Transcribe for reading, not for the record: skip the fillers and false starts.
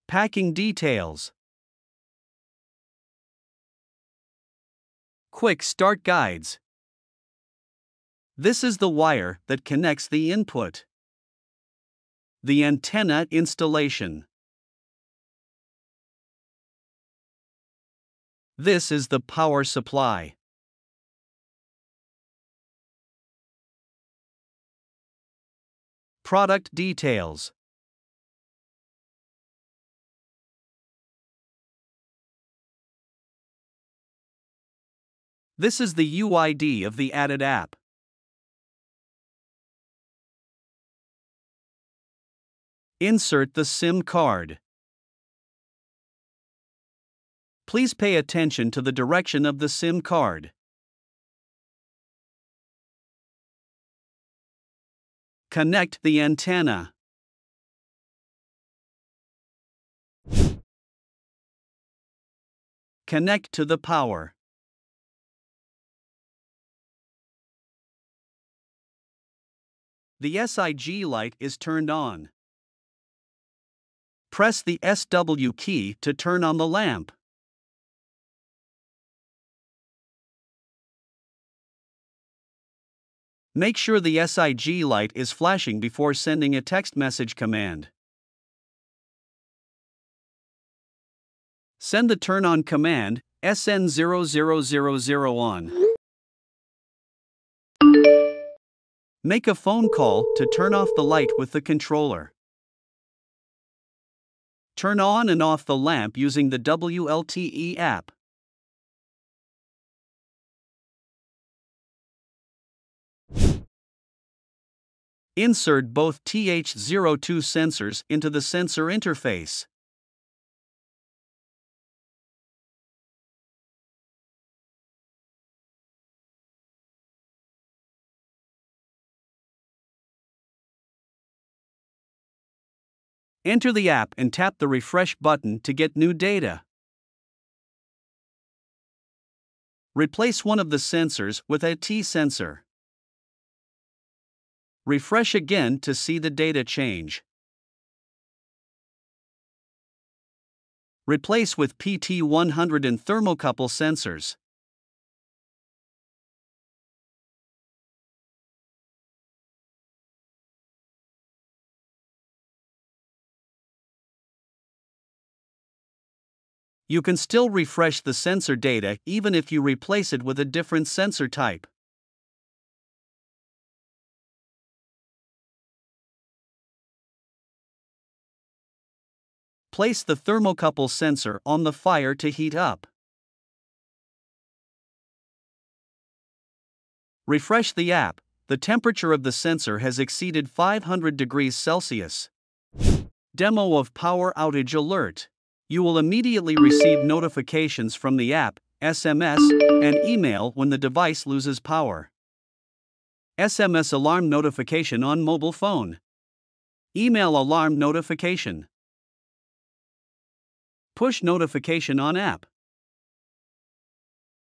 Packing details. Quick start guides. This is the wire that connects the input. The antenna installation. This is the power supply. Product details. This is the UID of the added app. Insert the SIM card. Please pay attention to the direction of the SIM card. Connect the antenna. Connect to the power. The SIG light is turned on. Press the SW key to turn on the lamp. Make sure the SIG light is flashing before sending a text message command. Send the turn on command, SN4-WLTE-EA on. Make a phone call to turn off the light with the controller. Turn on and off the lamp using the WLTE app. Insert both TH02 sensors into the sensor interface. Enter the app and tap the refresh button to get new data. Replace one of the sensors with a T sensor. Refresh again to see the data change. Replace with PT100 and thermocouple sensors. You can still refresh the sensor data even if you replace it with a different sensor type. Place the thermocouple sensor on the fire to heat up. Refresh the app. The temperature of the sensor has exceeded 500 degrees Celsius. Demo of power outage alert. You will immediately receive notifications from the app, SMS, and email when the device loses power. SMS alarm notification on mobile phone. Email alarm notification. Push notification on app.